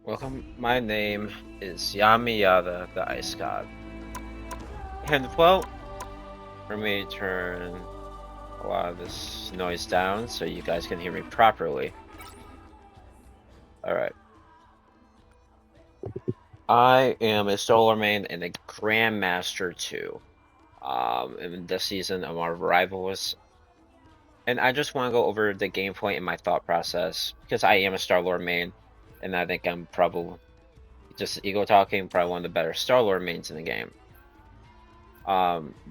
Welcome, my name is Yamiyata, the Ice God. And well, let me turn a lot of this noise down so you guys can hear me properly. Alright. I am a Starlord main and a Grandmaster too. In this season of our rivals. And I just want to go over the gameplay and my thought process because I am a Starlord main, and I think I'm probably just ego talking, probably one of the better Starlord mains in the game.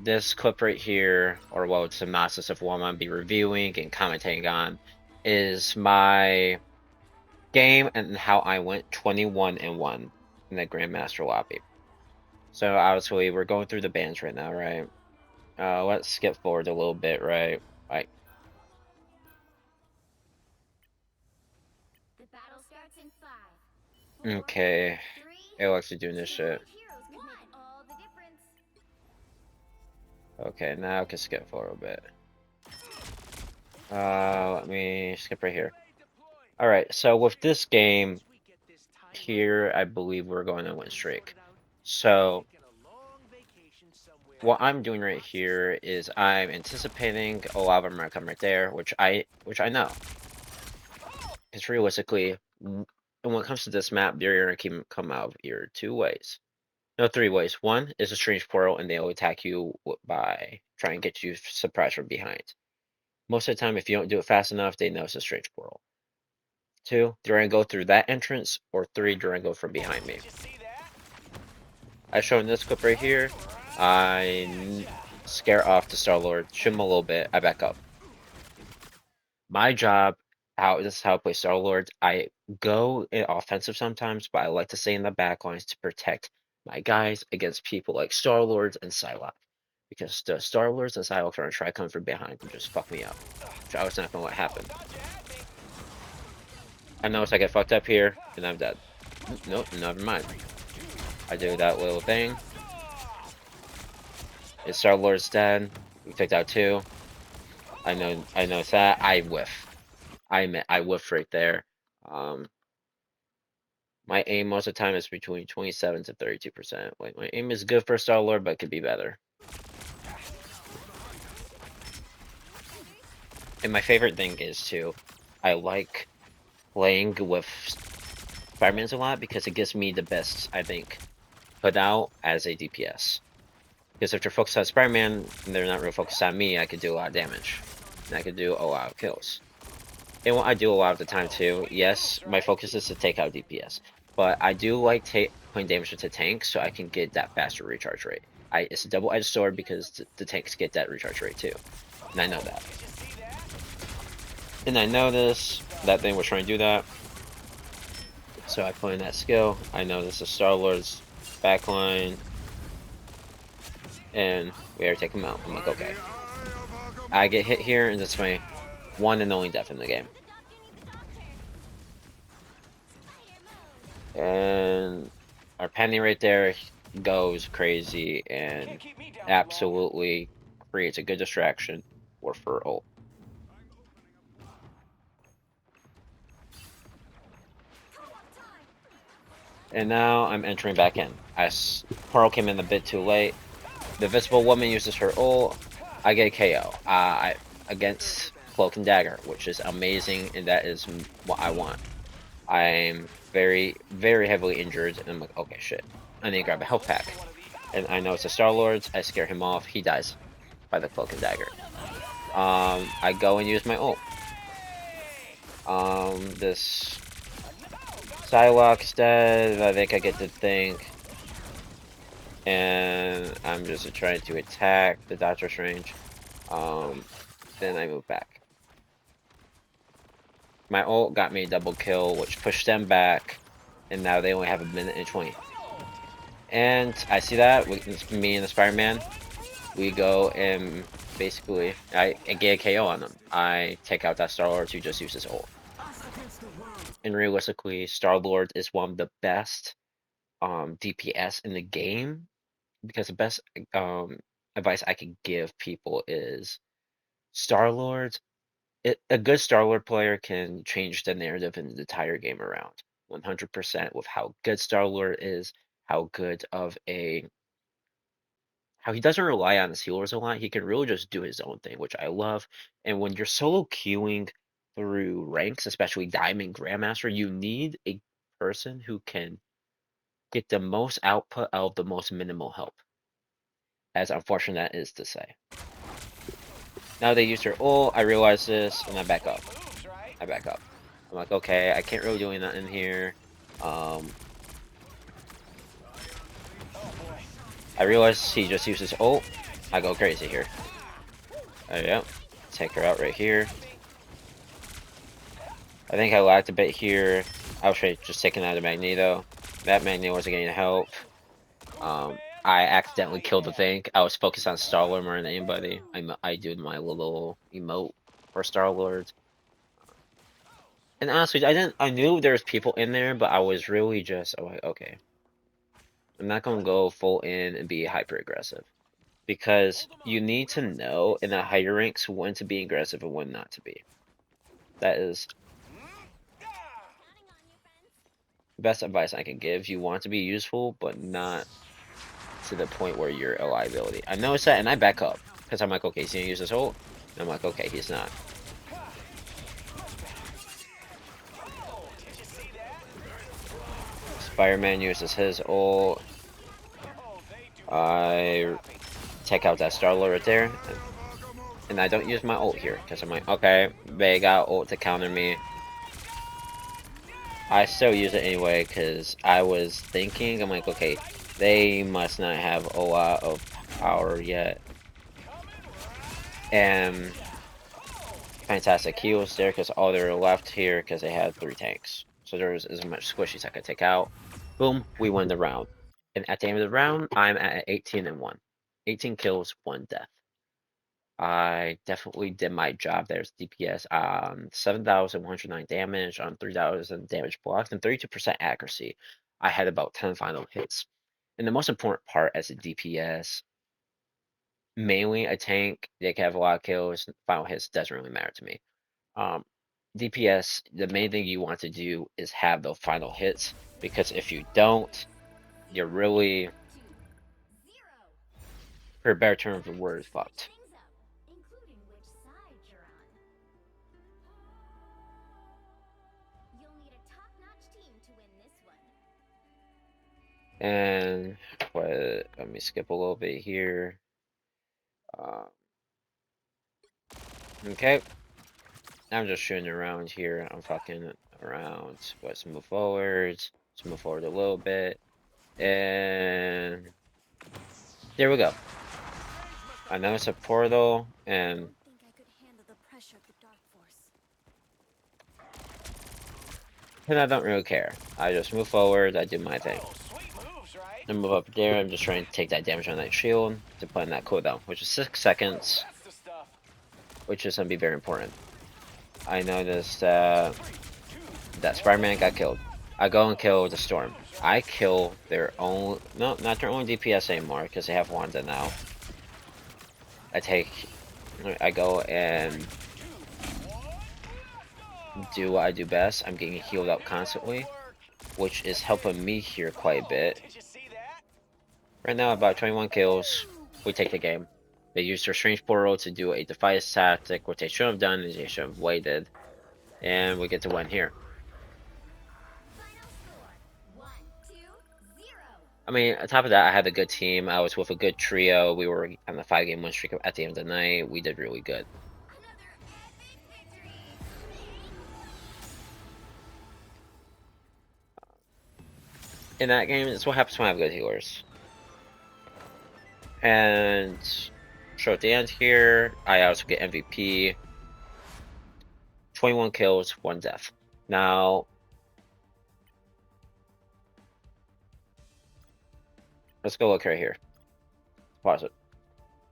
This clip right here, or well, it's a synopsis of what I'm gonna be reviewing and commenting on, is my game and how I went 21-1 in the Grandmaster lobby. So obviously we're going through the bans right now, right? Let's skip forward a little bit, right? Like, The battle starts in 5, 4, okay, 3, it looks like doing this 2, shit. heroes can make all the difference. Okay, now I can skip forward a bit. Let me skip right here. All right, so with this game here, I believe we're going to win streak. So what I'm doing right here is I'm anticipating a lot of them are coming right there, which I know. Because realistically, when it comes to this map, they're gonna come out of here two ways. No, three ways. One is a strange portal, and they'll attack you by trying to get you surprised from behind. Most of the time, if you don't do it fast enough, they know it's a strange portal. Two, they're gonna go through that entrance, or three, they're gonna go from behind me. I show in this clip right here. I scare off the Starlord, shoot him a little bit, I back up. My job, this is how I play Starlord. I go in offensive sometimes, but I like to stay in the back lines to protect my guys against people like Starlords and Psylocke. Because the Starlords and Psylocke are gonna try to come from behind and just fuck me up. Which I was not gonna let happen. I notice I get fucked up here, and I'm dead. Nope, never mind. I do that little thing. It's Starlord's dead. We picked out two. I know that. I whiff. I whiffed right there. Um, my aim most of the time is between 27 to 32%. Like my aim is good for Starlord, but it could be better. And my favorite thing is too, I like playing with Spider-Mans a lot because it gives me the best, I think, put out as a DPS. Because if they're focused on Spider-Man and they're not real focused on me, I could do a lot of damage. And I could do a lot of kills. And what I do a lot of the time too, yes, my focus is to take out DPS, but I do like putting damage into tanks so I can get that faster recharge rate. It's a double-edged sword because the tanks get that recharge rate too, and I know that. And I know this, that thing was trying to do that, so I put in that skill. I know this is Starlord's backline, and we already take him out. I'm like, okay. I get hit here, and that's my one and only death in the game. And our penny right there goes crazy and absolutely creates a good distraction for ult. And now I'm entering back in. Pearl came in a bit too late. The Visible Woman uses her ult. I get a KO. Against Cloak and Dagger, which is amazing, and that is what I want. I'm very, very heavily injured, and I'm like, okay, shit. I need to grab a health pack. And I know it's a Starlord. I scare him off. He dies by the Cloak and Dagger. I go and use my ult. This Psylocke's dead. I think I get to think. And I'm just trying to attack the Doctor Strange. Then I move back. My ult got me a double kill, which pushed them back. And now they only have a minute and 20. And I see that. Me and the Spider-Man. We go and basically, I get a KO on them. I take out that Star-Lord who just uses ult. And realistically, Star-Lord is one of the best DPS in the game because the best um advice I could give people is Star-Lord. A good Star-Lord player can change the narrative in the entire game around. 100% with how good Starlord is, how good of a how he doesn't rely on his healers a lot. He can really just do his own thing, which I love. And when you're solo queuing through ranks, especially Diamond Grandmaster, you need a person who can get the most output out of the most minimal help. As unfortunate that is to say. Now they use their ult, I realize this, and I back up. I back up. I'm like, okay, I can't really do nothing here. I realize he just uses ult. I go crazy here. Yeah, take her out right here. I think I lagged a bit here. I was just taking out the Magneto. That Magneto wasn't getting help. I accidentally killed the thing. I was focused on Starlord more than anybody. I did my little emote for Starlord. And honestly, I knew there was people in there, but I was really just like, okay, I'm not gonna go full in and be hyper aggressive because you need to know in the higher ranks when to be aggressive and when not to be. That is the best advice I can give. You want to be useful, but not to the point where you're a liability. I noticed that, and I back up because I'm like, okay, he's gonna use his ult, and I'm like, okay, he's not. Spider-Man uses his ult. I take out that Starlord right there, and I don't use my ult here because I'm like, okay, they got ult to counter me. I still use it anyway because I was thinking, I'm like, okay, they must not have a lot of power yet. And fantastic heals there because all they're left here because they had 3 tanks. So there was as much squishies I could take out. Boom, we win the round. And at the end of the round, I'm at 18 and 1. 18 kills, 1 death. I definitely did my job. There's DPS on 7,109 damage on 3,000 damage blocked and 32% accuracy. I had about 10 final hits. And the most important part as a DPS, mainly a tank, they can have a lot of kills, final hits doesn't really matter to me. Um, DPS, the main thing you want to do is have those final hits because if you don't, you're really, for a better term of the word, fucked. Including which side you're on. You'll need a top-notch team to win this one. And let me skip a little bit here. Okay, I'm just shooting around here. I'm fucking around. Let's move forward. Let's move forward a little bit. And there we go. I know it's a portal, and Don't think I could handle the pressure of the dark force. I don't really care. I just move forward. I do my thing. I move up there. I'm just trying to take that damage on that shield to put in that cooldown, which is 6 seconds, which is gonna be very important. I noticed that Spider-Man got killed. I go and kill the Storm. I kill their own, no, not their own DPS anymore because they have Wanda now. I go and do what I do best. I'm getting healed up constantly, which is helping me here quite a bit. Right now, about 21 kills. We take the game. They used their strange portal to do a defiance tactic, what they should have done is they should have waited, and we get to win here. Final score: 1-2-0. I mean, on top of that, I had a good team. I was with a good trio. We were on the 5-game win streak at the end of the night. We did really good. Another epic victory. In that game, it's what happens when I have good healers. And so at the end here, I also get MVP. 21 kills, 1 death. Now, let's go look right here. Pause it.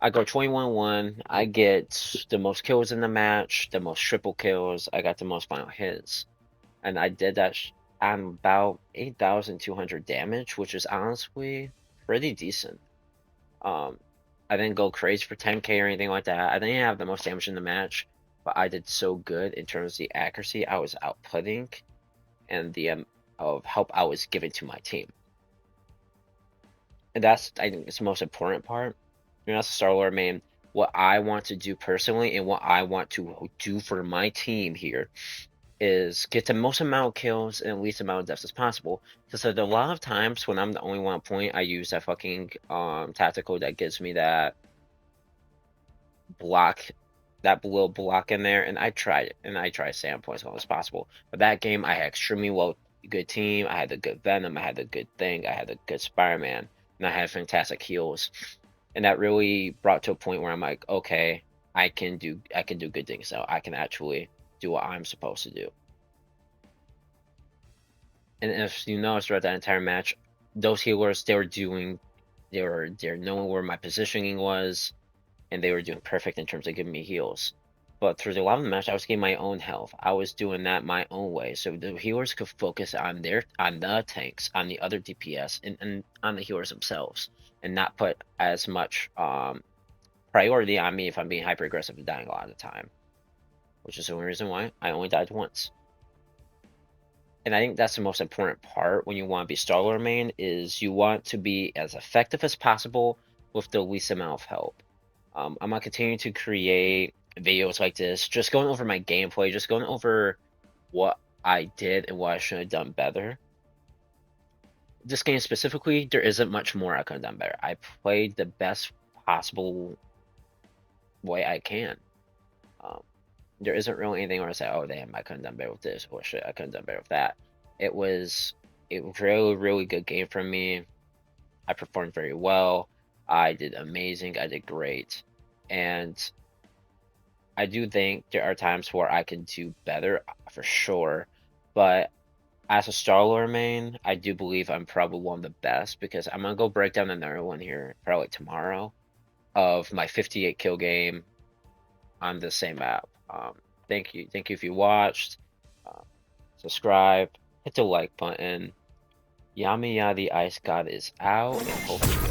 I go 21-1. I get the most kills in the match, the most triple kills. I got the most final hits. And I did that on about 8,200 damage, which is honestly pretty decent. I didn't go crazy for 10k or anything like that. I didn't have the most damage in the match, but I did so good in terms of the accuracy I was outputting and the of help I was giving to my team. And that's, I think, it's the most important part. You know, as a Starlord main, what I want to do personally and what I want to do for my team here is get the most amount of kills and least amount of deaths as possible. Because a lot of times when I'm the only one on point, I use that fucking tactical that gives me that block, that little block in there, and I tried it, and I tried to stay on point as long as possible. But that game, I had extremely good team. I had the good Venom, I had the good Thing, I had the good Spider-Man, and I had fantastic heals, and that really brought to a point where I'm like, okay, I can do good things now. I can actually do what I'm supposed to do. And if you notice throughout that entire match, those healers they're knowing where my positioning was, and they were doing perfect in terms of giving me heals. But through the lot of the match, I was getting my own health. I was doing that my own way, so the healers could focus on the tanks, on the other DPS, and on the healers themselves, and not put as much priority on me if I'm being hyper aggressive and dying a lot of the time. Which is the only reason why I only died once. And I think that's the most important part when you want to be Starlord main, is you want to be as effective as possible with the least amount of help. I'm gonna continue to create videos like this, just going over my gameplay, just going over what I did and what I should have done better. This game specifically, there isn't much more I could have done better. I played the best possible way I can. Um, there isn't really anything where I say, oh damn, I could have done better with this, or shit, I could have done better with that. It was a really, really good game for me. I performed very well. I did amazing. I did great. And I do think there are times where I can do better, for sure. But as a Starlord main, I do believe I'm probably one of the best, because I'm gonna go break down another one here probably tomorrow of my 58 kill game on the same map. Thank you if you watched. Uh, Subscribe, hit the like button. Yami Ya the Ice God is out, and hopefully